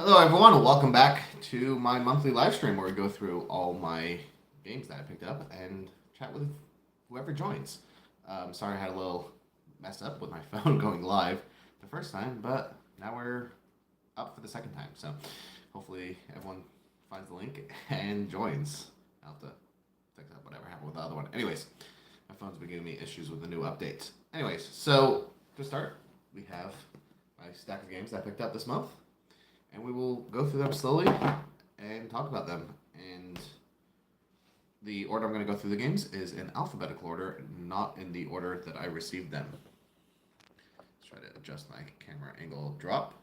Hello, everyone, and welcome back to my monthly live stream where we go through all my games that I picked up and chat with whoever joins. Sorry, I had a little mess up with my phone going live the first time, but now we're up for the second time. So hopefully everyone finds the link and joins. I'll have to fix up whatever happened with the other one. Anyways, my phone's been giving me issues with the new update. Anyways, so to start, we have my stack of games that I picked up this month and we will go through them slowly and talk about them. And the order I'm going to go through the games is in alphabetical order, not in the order that I received them. Let's try to adjust my camera angle drop.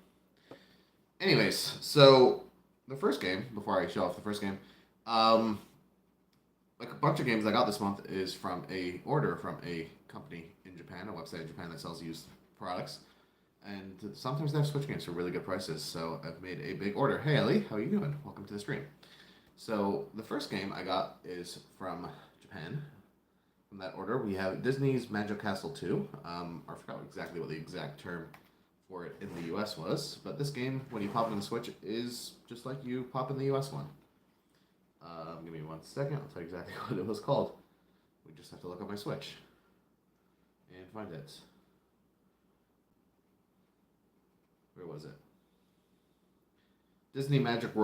Anyways, so the first game, before I show off the first game, like a bunch of games I got this month is from a order from a company in Japan, a website in Japan that sells used products. And sometimes they have Switch games for really good prices, so I've made a big order. Hey Ellie, how are you doing? Welcome to the stream. So the first game I got is from Japan. From that order, we have Disney's Magic Castle 2. I forgot exactly what the exact term for it in the US was, but this game, when you pop it in the Switch, is just like you pop in the US one. Give me 1 second, I'll tell you exactly what it was called. We just have to look up my Switch and find it. Where was it? Disney Magical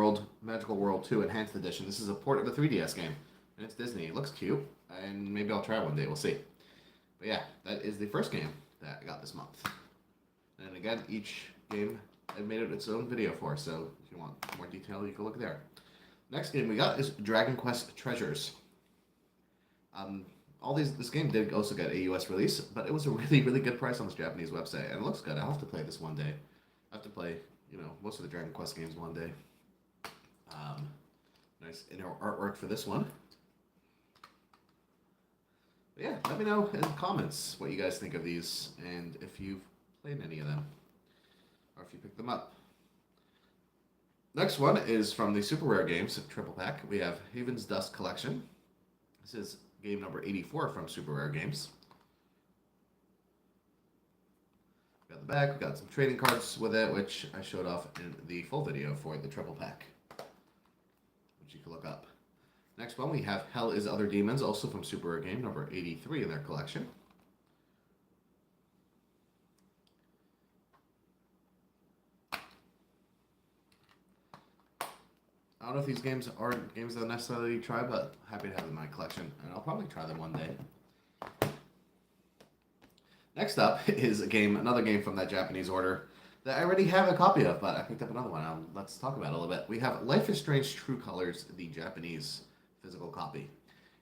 World 2 Enhanced Edition. This is a port of the 3DS game. And it's Disney. It looks cute. And maybe I'll try it one day. We'll see. But yeah, that is the first game that I got this month. And again, each game I made it its own video for. So if you want more detail, you can look there. Next game we got is Dragon Quest Treasures. This game did also get a US release, but it was a really, really good price on this Japanese website. And it looks good. I'll have to play this one day. I have to play, most of the Dragon Quest games one day. Nice inner artwork for this one. But yeah, let me know in the comments what you guys think of these and if you've played any of them or if you picked them up. Next one is from the Super Rare Games Triple Pack. We have Haven's Dust Collection. This is game number 84 from Super Rare Games. Got the back, we got some trading cards with it, which I showed off in the full video for the triple pack, which you can look up. Next one, we have Hell is Other Demons, also from Super Rare Game, number 83 in their collection. I don't know if these games are games that I'll necessarily try, but happy to have them in my collection, and I'll probably try them one day. Next up is another game from that Japanese order that I already have a copy of, but I picked up another one. Let's talk about it a little bit. We have Life is Strange True Colors, the Japanese physical copy.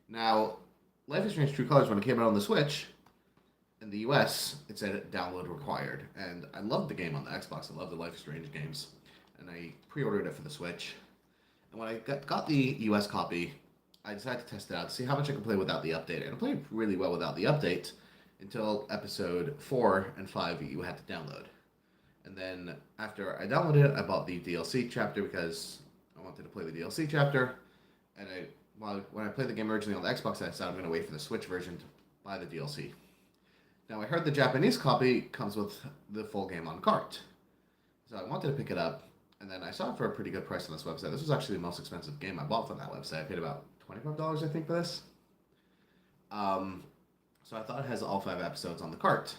Now, Life is Strange True Colors, when it came out on the Switch, in the US, it said download required. And I loved the game on the Xbox. I love the Life is Strange games. And I pre-ordered it for the Switch. And when I got the US copy, I decided to test it out to see how much I could play without the update. And I played really well without the update. Until episode 4 and 5, you had to download. And then after I downloaded it, I bought the DLC chapter because I wanted to play the DLC chapter. And when I played the game originally on the Xbox, I decided I'm going to wait for the Switch version to buy the DLC. Now I heard the Japanese copy comes with the full game on cart. So I wanted to pick it up, and then I saw it for a pretty good price on this website. This was actually the most expensive game I bought from that website. I paid about $25, I think, for this. So I thought it has all 5 episodes on the cart.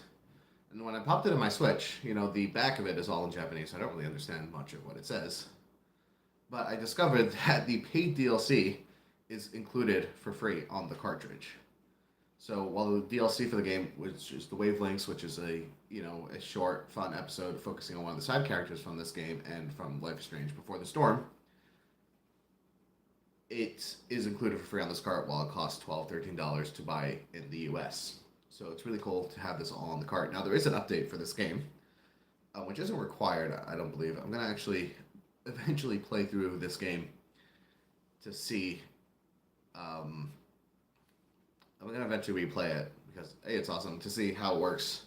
And when I popped it in my Switch, the back of it is all in Japanese, so I don't really understand much of what it says. But I discovered that the paid DLC is included for free on the cartridge. So while the DLC for the game, which is the Wavelengths, which is a short, fun episode focusing on one of the side characters from this game and from Life is Strange Before the Storm, it is included for free on this cart while it costs $12, $13 to buy in the US. So it's really cool to have this all on the cart. Now there is an update for this game, which isn't required, I don't believe. I'm going to actually eventually play through this game to see. I'm going to eventually replay it because A, it's awesome to see how it works.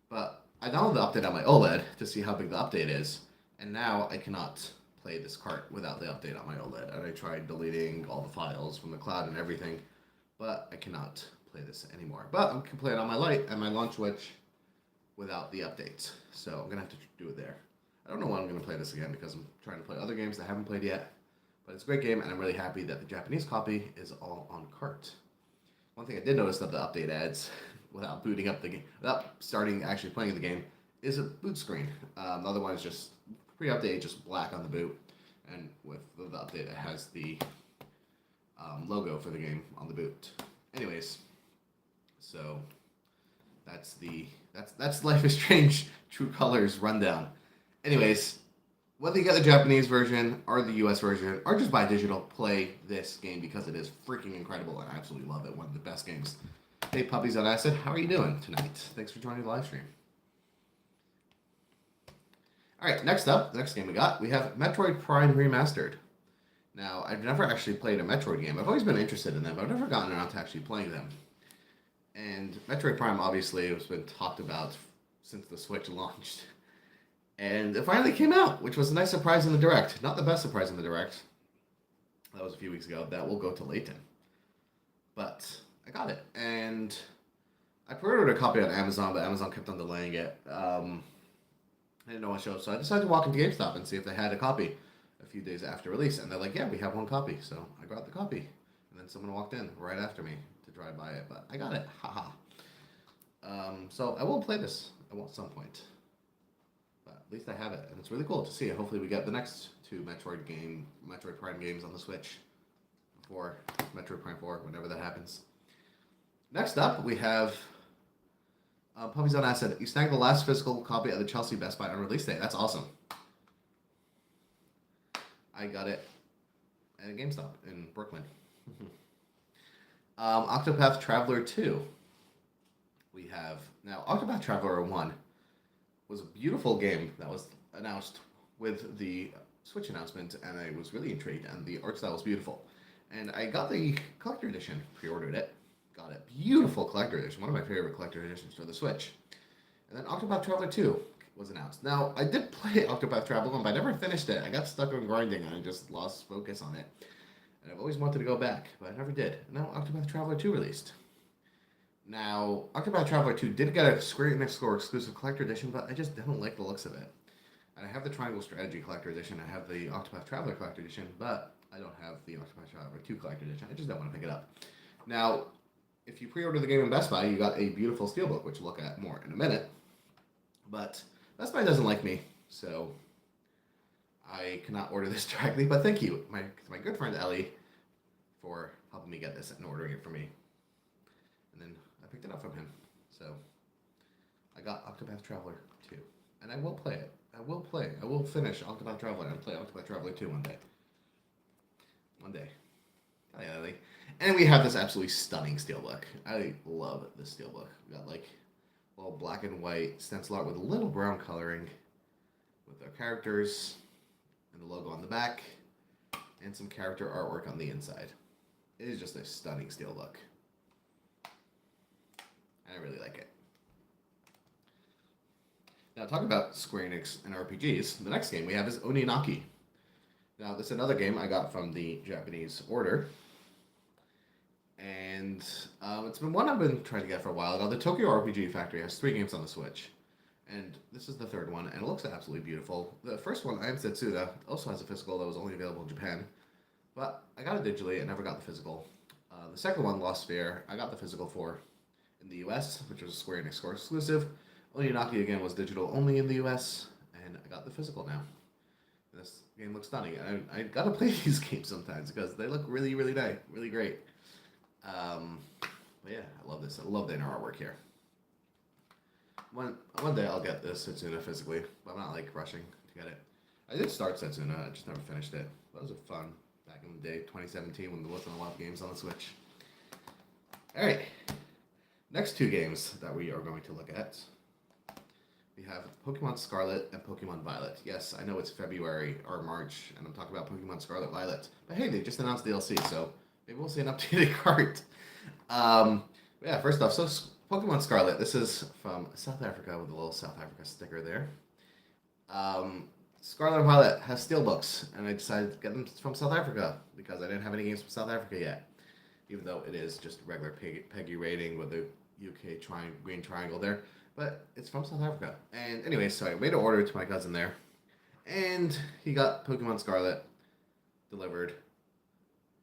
But I downloaded the update on my OLED to see how big the update is, and now I cannot play this cart without the update on my OLED. And I tried deleting all the files from the cloud and everything, but I cannot play this anymore. But I can play it on my Lite and my launch Switch without the updates. So I'm going to have to do it there. I don't know when I'm going to play this again because I'm trying to play other games that I haven't played yet. But it's a great game, and I'm really happy that the Japanese copy is all on cart. One thing I did notice that the update adds, without booting up the game, without starting actually playing the game, is a boot screen. The other one is just pre-update, just black on the boot, and with the update, it has the logo for the game on the boot. Anyways, so that's Life is Strange True Colors rundown. Anyways, whether you get the Japanese version or the US version or just buy digital, play this game because it is freaking incredible and I absolutely love it. One of the best games. Hey Puppies on Acid, how are you doing tonight? Thanks for joining the live stream. Alright, next up, the next game we have Metroid Prime Remastered. Now, I've never actually played a Metroid game. I've always been interested in them, but I've never gotten around to actually playing them. And Metroid Prime obviously has been talked about since the Switch launched. And it finally came out, which was a nice surprise in the Direct. Not the best surprise in the Direct. That was a few weeks ago. That will go to Layton. But I got it. And I pre-ordered a copy on Amazon, but Amazon kept on delaying it. I didn't know what show, so I decided to walk into GameStop and see if they had a copy a few days after release. And they're like, yeah, we have one copy. So I grabbed the copy. And then someone walked in right after me to drive by it. But I got it. Haha. So I will play this at some point. At least I have it, and it's really cool to see it. Hopefully we get the next two Metroid Prime games on the Switch before Metroid Prime 4, whenever that happens. Next up, we have Puppies on Acid. You snagged the last physical copy of the Chelsea Best Buy on release day. That's awesome. I got it at a GameStop in Brooklyn. Octopath Traveler 2. We have, now Octopath Traveler 1 was a beautiful game that was announced with the Switch announcement, and I was really intrigued, and the art style was beautiful. And I got the collector edition, pre-ordered it, got it. Beautiful collector edition, one of my favorite collector editions for the Switch. And then Octopath Traveler 2 was announced. Now, I did play Octopath Traveler 1, but I never finished it. I got stuck on grinding, and I just lost focus on it. And I've always wanted to go back, but I never did. And now Octopath Traveler 2 released. Now, Octopath Traveler 2 did get a Square Enix Store exclusive collector edition, but I just don't like the looks of it. And I have the Triangle Strategy collector edition, I have the Octopath Traveler collector edition, but I don't have the Octopath Traveler 2 collector edition. I just don't want to pick it up. Now, if you pre-order the game in Best Buy, you got a beautiful Steelbook, which we'll look at more in a minute. But Best Buy doesn't like me, so I cannot order this directly. But thank you, my good friend Ellie, for helping me get this and ordering it for me. And then I picked it up from him. So I got Octopath Traveler 2. And I will play it. I will finish Octopath Traveler and play Octopath Traveler 2 one day. One day. Oh yeah, Ellie. And we have this absolutely stunning Steelbook. I love this Steelbook. We got like a little black and white stencil art with a little brown coloring with our characters and the logo on the back and some character artwork on the inside. It is just a stunning Steelbook. I really like it. Now, talking about Square Enix and RPGs, the next game we have is Oninaki. Now, this is another game I got from the Japanese order. And it's been one I've been trying to get for a while. Now, the Tokyo RPG Factory has 3 games on the Switch. And this is the 3rd one, and it looks absolutely beautiful. The first one, I Am Setsuda, also has a physical that was only available in Japan. But I got it digitally, I never got the physical. The second one, Lost Sphere, I got the physical for in the US, which was a Square Enix Store exclusive. Oninaki again was digital only in the US, and I got the physical now. This game looks stunning. I gotta play these games sometimes because they look really, really nice, really great. But yeah, I love this. I love the inner artwork here. One day I'll get this Setsuna physically, but I'm not like rushing to get it. I did start Setsuna, I just never finished it. That was fun back in the day, 2017, when there wasn't a lot of games on the Switch. All right. Next 2 games that we are going to look at, we have Pokemon Scarlet and Pokemon Violet. Yes, I know it's February or March, and I'm talking about Pokemon Scarlet Violet. But hey, they just announced DLC, so maybe we'll see an updated cart. Yeah, first off, so Pokemon Scarlet, this is from South Africa with a little South Africa sticker there. Scarlet and Violet has steelbooks, and I decided to get them from South Africa because I didn't have any games from South Africa yet. Even though it is just regular PEGI rating with the UK green triangle there. But it's from South Africa. And anyway, so I made an order to my cousin there. And he got Pokemon Scarlet delivered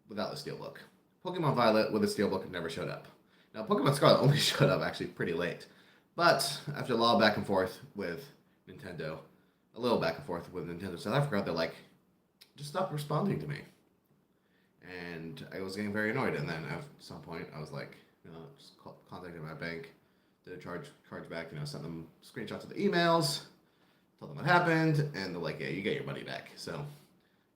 without the Steelbook. Pokemon Violet with the Steelbook never showed up. Now, Pokemon Scarlet only showed up actually pretty late. But after a lot of back and forth with Nintendo, a little back and forth with Nintendo South Africa, they're like, just stop responding to me. And I was getting very annoyed. And then at some point, I was like, just contacted my bank, did a charge back, sent them screenshots of the emails, told them what happened, and they're like, yeah, you get your money back. So,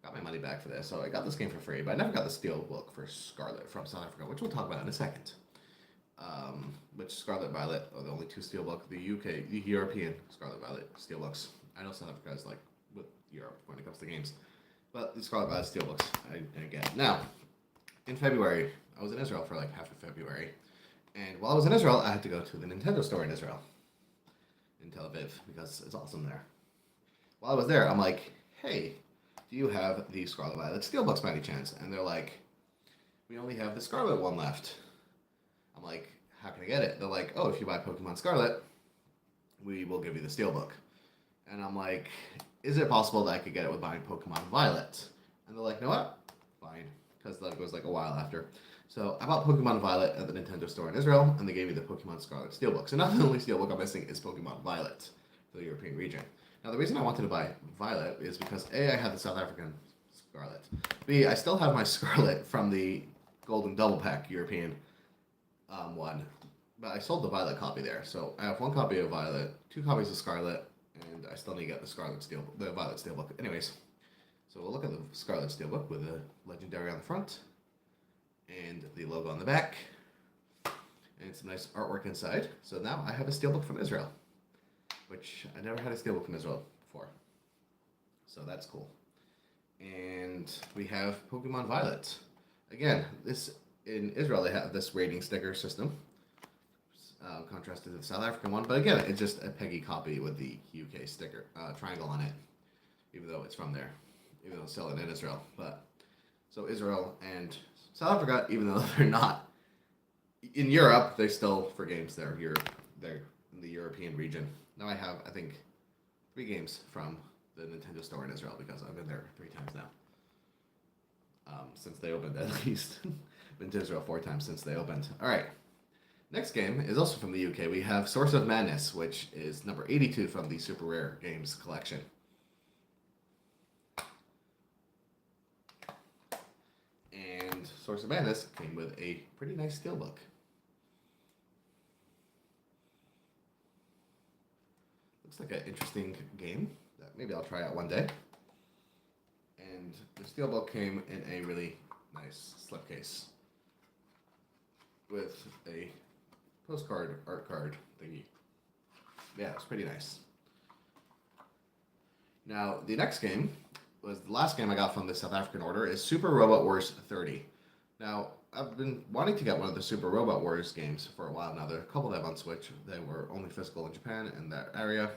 got my money back for this. So I got this game for free, but I never got the Steelbook for Scarlet from South Africa, which we'll talk about in a second. Which Scarlet Violet are the only two Steelbook, the European Scarlet Violet Steelbooks. I know South Africa is like with Europe when it comes to games, but the Scarlet Violet Steelbooks I didn't get. Now, in February, I was in Israel for like half of February, and while I was in Israel, I had to go to the Nintendo store in Israel, in Tel Aviv, because it's awesome there. While I was there, I'm like, hey, do you have the Scarlet Violet Steelbooks by any chance? And they're like, we only have the Scarlet one left. I'm like, how can I get it? They're like, oh, if you buy Pokemon Scarlet, we will give you the Steelbook. And I'm like, is it possible that I could get it with buying Pokemon Violet? And they're like, you know what? Fine. Because that was like a while after. So I bought Pokemon Violet at the Nintendo store in Israel, and they gave me the Pokemon Scarlet Steelbook. So not the only Steelbook I'm missing is Pokemon Violet for the European region. Now, the reason I wanted to buy Violet is because A, I had the South African Scarlet. B, I still have my Scarlet from the Golden Double Pack European one. But I sold the Violet copy there. So I have one copy of Violet, 2 copies of Scarlet, and I still need to get the Violet Steelbook. Anyways, so we'll look at the Scarlet Steelbook with the Legendary on the front and the logo on the back. And some nice artwork inside. So now I have a Steelbook from Israel, which I never had a Steelbook from Israel before. So that's cool. And we have Pokemon Violet. Again, in Israel, they have this rating sticker system, contrasted to the South African one. But again, it's just a Peggy copy with the UK sticker, triangle on it, even though it's from there, even though it's selling in Israel. But so Israel and South Africa, even though they're not in Europe, they still, for games, they're in the European region. Now I have, I think, 3 games from the Nintendo store in Israel because I've been there 3 times now. Since they opened, at least. Been to Israel 4 times since they opened. Alright. Next game is also from the UK. We have Source of Madness, which is number 82 from the Super Rare Games collection. And Source of Madness came with a pretty nice steelbook. Looks like an interesting game that maybe I'll try out one day. And the steelbook came in a really nice slipcase with a postcard art card thingy. Yeah, it's pretty nice. Now, the next game was the last game I got from the South African order is Super Robot Wars 30. Now, I've been wanting to get one of the Super Robot Wars games for a while now. There are a couple that have on Switch. They were only physical in Japan and that area.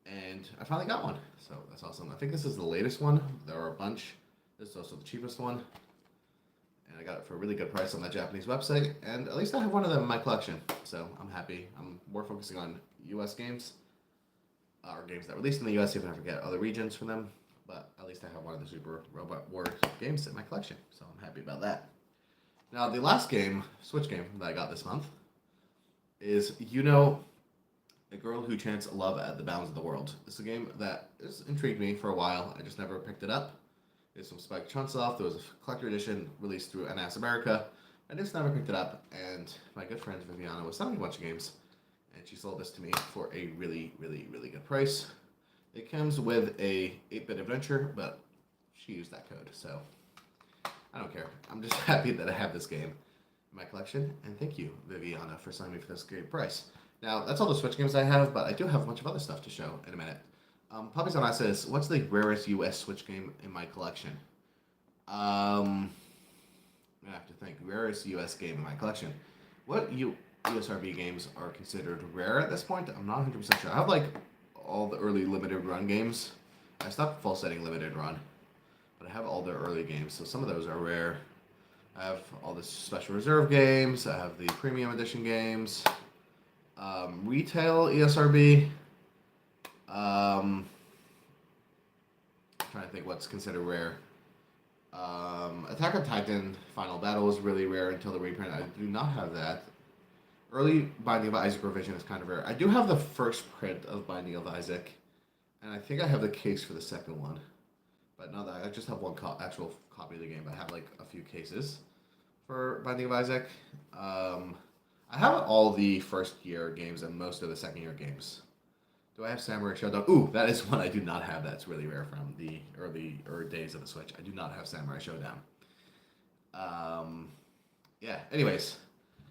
And I finally got one, so that's awesome. I think this is the latest one. There are a bunch. This is also the cheapest one. And I got it for a really good price on that Japanese website. And at least I have one of them in my collection, so I'm happy. I'm more focusing on US games, or games that released in the US, even if I forget other regions from them. But at least I have one of the Super Robot Wars games in my collection, so I'm happy about that. Now, the last game, Switch game, that I got this month is, A Girl Who Chants Love at the Bounds of the World. This is a game that has intrigued me for a while. I just never picked it up. There's some Spike Chunsoft. There was a collector edition released through NAS America. I just never picked it up, and my good friend Viviana was selling a bunch of games, and she sold this to me for a really, really, really good price. It comes with a 8-bit adventure, but she used that code, so I don't care. I'm just happy that I have this game in my collection, and thank you, Viviana, for selling me for this great price. Now, that's all the Switch games I have, but I do have a bunch of other stuff to show in a minute. Puppies on Ice says, what's the rarest US Switch game in my collection? I'm going to have to think. Rarest US game in my collection. What USRB games are considered rare at this point? I'm not 100% sure. I have, all the early limited run games. I stopped full setting limited run, but I have all the early games, so some of those are rare. I have all the special reserve games. I have the premium edition games. Retail ESRB. trying to think what's considered rare. Attack on Titan Final Battle was really rare until the reprint. I do not have that. Early Binding of Isaac revision is kind of rare. I do have the first print of Binding of Isaac, and I think I have the case for the second one. But not that I just have one actual copy of the game. But I have like a few cases for Binding of Isaac. I have all the first year games and most of the second year games. Do I have Samurai Showdown? Ooh, that is one I do not have. That's really rare from the early days of the Switch. I do not have Samurai Showdown. Yeah. Anyways,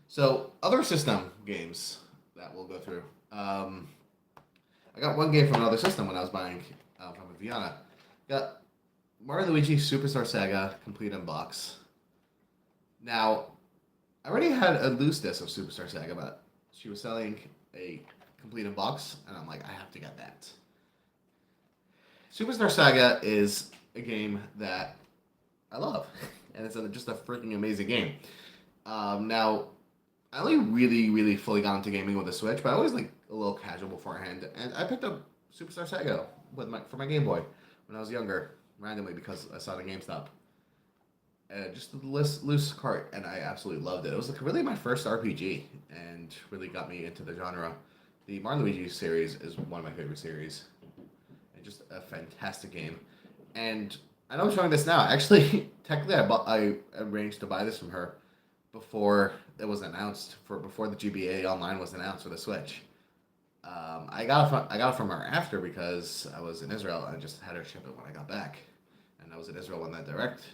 so other system games that we'll go through. I got one game from another system when I was buying from Vienna. Got Mario Luigi Superstar Saga Complete in Box. Now, I already had a loose disc of Superstar Saga, but she was selling a Complete in Box, and I'm like, I have to get that. Superstar Saga is a game that I love, and it's just a freaking amazing game. Now, I only really fully got into gaming with the Switch, but I always like a little casual beforehand, and I picked up Superstar Saga for my Game Boy when I was younger, randomly because I saw it at GameStop. Just a loose cart, and I absolutely loved it. It was like really my first RPG, and really got me into the genre. The Mario Luigi series is one of my favorite series, and just a fantastic game. And I know I'm showing this now. Actually, technically, I arranged to buy this from her before it was announced, before the GBA Online was announced for the Switch. I got it from her after because I was in Israel and just had her ship it when I got back, and I was in Israel when that direct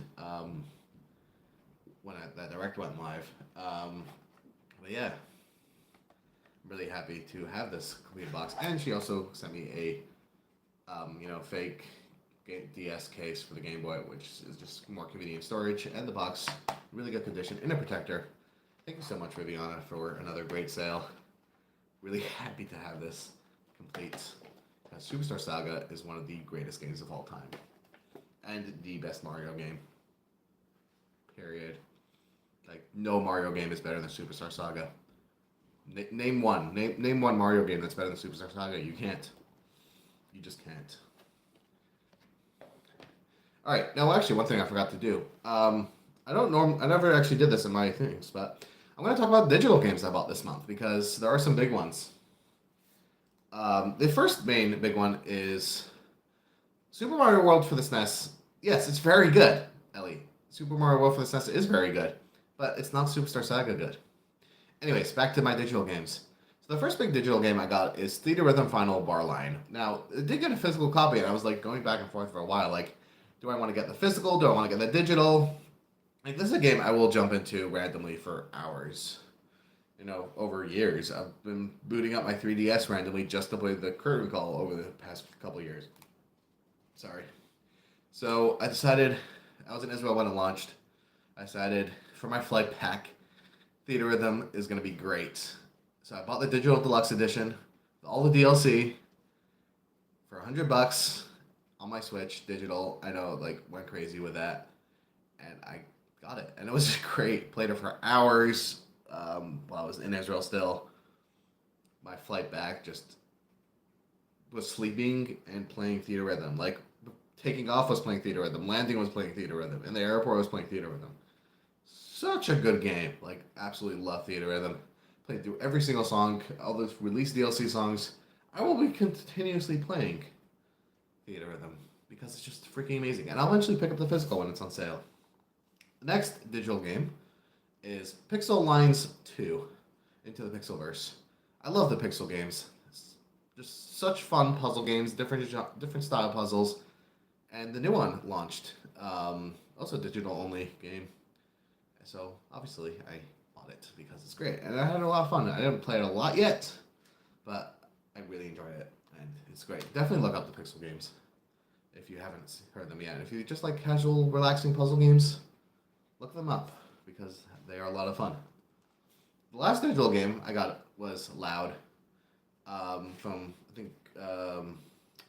went live. But yeah, I'm really happy to have this complete box, and she also sent me a fake DS case for the Game Boy, which is just more convenient storage, and the box, really good condition, in a protector. Thank you so much, Viviana, for another great sale. Really happy to have this complete. Superstar Saga is one of the greatest games of all time, and the best Mario game. Period. Like, no Mario game is better than Superstar Saga. Name one. Name one Mario game that's better than Superstar Saga. You can't. You just can't. All right. Now, actually, one thing I forgot to do. I never actually did this in my things, but I'm going to talk about digital games I bought this month because there are some big ones. The first main big one is Super Mario World for the SNES. Yes, it's very good, Ellie. Super Mario World for the SNES is very good, but it's not Superstar Saga good. Anyways, back to my digital games. So the first big digital game I got is Theater Rhythm Final Bar Line. Now, it did get a physical copy, and I was like going back and forth for a while. Like, do I want to get the physical? Do I want to get the digital? Like, this is a game I will jump into randomly for hours. Over years. I've been booting up my 3DS randomly just to play the Curtain Call over the past couple years. Sorry. So I decided, I was in Israel when it launched. I decided for my flight pack, Theater Rhythm is going to be great. So I bought the digital deluxe edition, all the DLC, for $100 on my Switch, digital. I know, went crazy with that. And I got it. And it was great. Played it for hours. While I was in Israel still. My flight back just was sleeping and playing Theater Rhythm. Like, taking off was playing Theater Rhythm. Landing was playing Theater Rhythm. In the airport was playing Theater Rhythm. Such a good game. Absolutely love Theater Rhythm. Played through every single song. All the released DLC songs. I will be continuously playing Theater Rhythm because it's just freaking amazing. And I'll eventually pick up the physical when it's on sale. The next digital game is Pixel Lines 2, Into the Pixelverse. I love the Pixel games. It's just such fun puzzle games, different style puzzles. And the new one launched. Also digital only game. So obviously I bought it because it's great. And I had a lot of fun. I didn't play it a lot yet, but I really enjoyed it. And it's great. Definitely look up the Pixel games if you haven't heard them yet. If you just like casual, relaxing puzzle games, look them up because they are a lot of fun. The last digital game I got was Loud from, I think,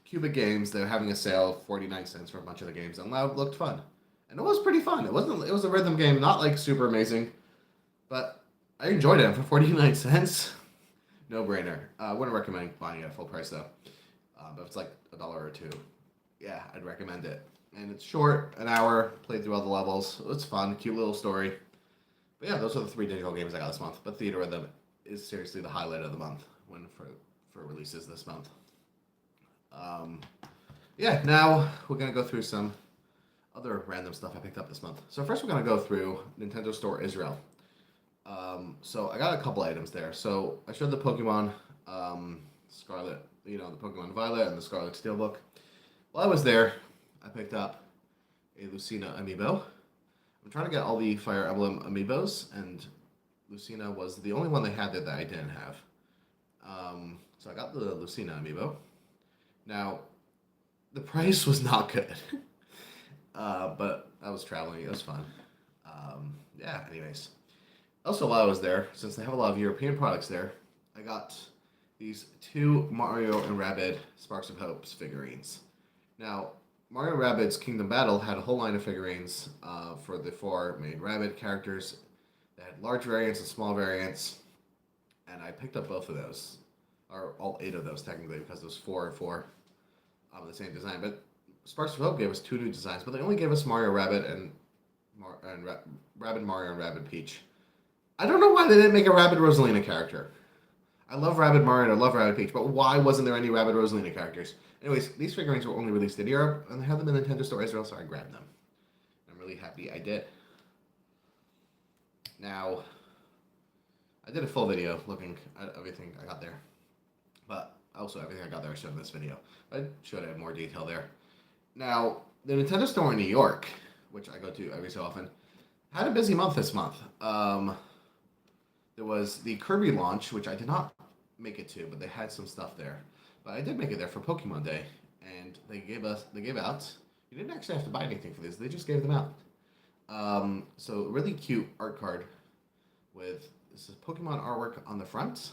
Cubic Games. They're having a sale, 49 cents for a bunch of the games, and Loud looked fun. And it was pretty fun. It was a rhythm game, not super amazing, but I enjoyed it for 49 cents. No brainer. I wouldn't recommend buying it at full price though. But if it's $1 or $2, yeah, I'd recommend it. And it's short, an hour, played through all the levels. It's fun, cute little story. But yeah, those are the 3 digital games I got this month. But Theater Rhythm is seriously the highlight of the month for releases this month. Um, yeah, now we're gonna go through some other random stuff I picked up this month. So first we're gonna go through Nintendo Store Israel. So I got a couple items there. So I showed the Pokemon Scarlet, the Pokemon Violet and the Scarlet Steelbook. While I was there, I picked up a Lucina amiibo. I'm trying to get all the Fire Emblem amiibos, and Lucina was the only one they had there that I didn't have. So I got the Lucina amiibo. Now, the price was not good, but I was traveling. It was fun. Yeah, anyways. Also, while I was there, since they have a lot of European products there, I got these 2 Mario and Rabbids Sparks of Hope figurines. Now, Mario and Rabbids Kingdom Battle had a whole line of figurines for the 4 main Rabbid characters. They had large variants and small variants, and I picked up both of those, or all 8 of those technically, because there's 4 and 4 the same design. But Sparks of Hope gave us 2 new designs, but they only gave us Mario Rabbid and Rabbid Mario and Rabbid Peach. I don't know why they didn't make a Rabbid Rosalina character. I love Rabbid Mario and I love Rabbid Peach, but why wasn't there any Rabbid Rosalina characters? Anyways, these figurines were only released in Europe, and they had them in Nintendo Store Israel, so I grabbed them. I'm really happy I did. Now, I did a full video looking at everything I got there. But also everything I got there I showed in this video. I showed it in more detail there. Now, the Nintendo Store in New York, which I go to every so often, had a busy month this month. There was the Kirby launch, which I did not make it to, but they had some stuff there. But I did make it there for Pokemon Day, and they gave out. You didn't actually have to buy anything for this; they just gave them out. So really cute art card with this is Pokemon artwork on the front,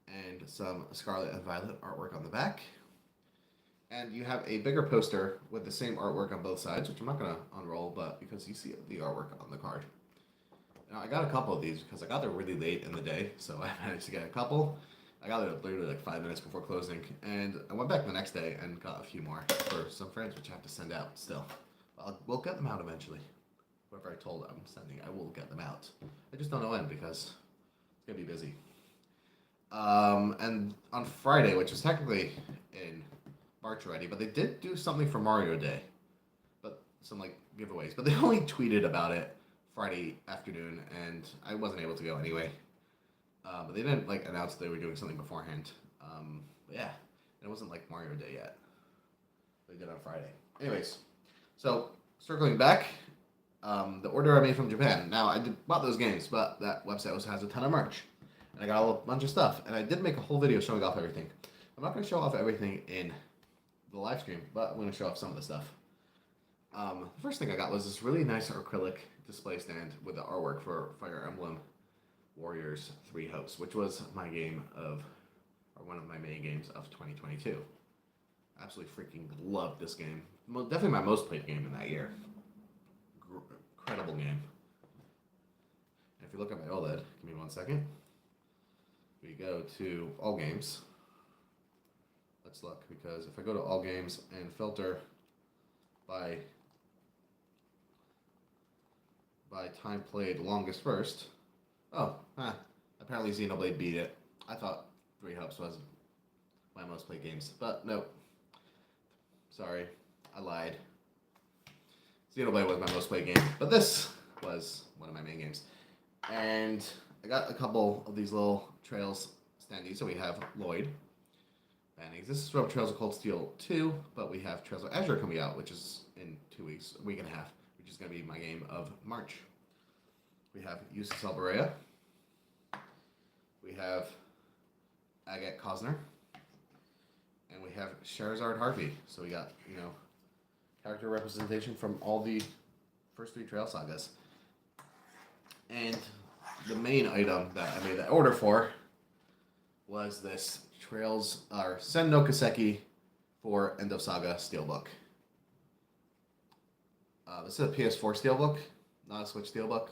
and some Scarlet and Violet artwork on the back. And you have a bigger poster with the same artwork on both sides, which I'm not gonna unroll, but because you see the artwork on the card. Now I got a couple of these because I got there really late in the day, so I managed to get a couple. I got there literally like 5 minutes before closing, and I went back the next day and got a few more for some friends, which I have to send out still. We'll get them out eventually. Whoever I told I'm sending, I will get them out. I just don't know when because it's gonna be busy. And on Friday, which is technically in March already, but they did do something for Mario Day, but some like giveaways. But they only tweeted about it Friday afternoon, and I wasn't able to go anyway. But they didn't like announce they were doing something beforehand. But yeah, it wasn't like Mario Day yet. They did on Friday. Anyways, so circling back, the order I made from Japan. Now I bought those games, but that website also has a ton of merch, and I got a bunch of stuff. And I did make a whole video showing off everything. I'm not going to show off everything in the live stream, but I'm going to show off some of the stuff. The first thing I got was this really nice acrylic display stand with the artwork for Fire Emblem Warriors 3 Hopes, which was my game of, or one of my main games of 2022. Absolutely freaking loved this game. Definitely my most played game in that year. Incredible game. And if you look at my OLED, give me 1 second. We go to All Games. Let's look, because if I go to All Games and filter by time played longest first. Apparently Xenoblade beat it. I thought 3 Hopes was my most played games, but nope. Sorry, I lied. Xenoblade was my most played game, but this was one of my main games. And I got a couple of these little Trails standees. So we have Lloyd. Bannings. This is from Trails of Cold Steel 2, but we have Trails of Azure coming out, which is in 2 weeks, a week and a half, which is going to be my game of March. We have Yusuf Alberea. We have Agate Cosner. And we have Charizard Harpy. So we got, character representation from all the first 3 Trail Sagas. And the main item that I made that order for was this Sen no Kaseki for End of Saga Steelbook. This is a PS4 Steelbook, not a Switch Steelbook.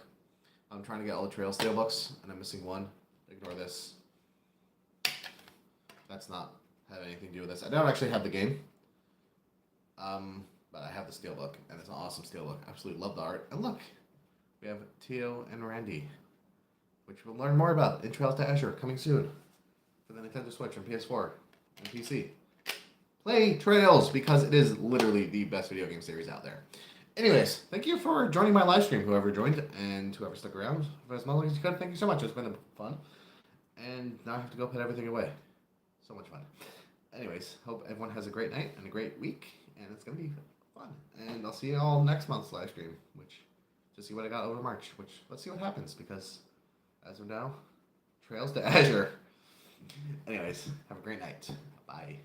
I'm trying to get all the Trail Steelbooks, and I'm missing one. Ignore this. That's not have anything to do with this. I don't actually have the game. But I have the Steelbook, and it's an awesome Steelbook. Absolutely love the art. And look, we have Tio and Randy, which we'll learn more about in Trails to Azure coming soon for the Nintendo Switch and PS4 and PC. Play Trails because it is literally the best video game series out there. Anyways, thank you for joining my live stream, whoever joined and whoever stuck around for as long as you could. Thank you so much. It's been fun. And now I have to go put everything away. So much fun. Anyways, hope everyone has a great night and a great week. And it's going to be fun. And I'll see you all next month's live stream, which to see what I got over March. Which, let's see what happens, because as of now, Trails to Azure. Anyways, have a great night. Bye.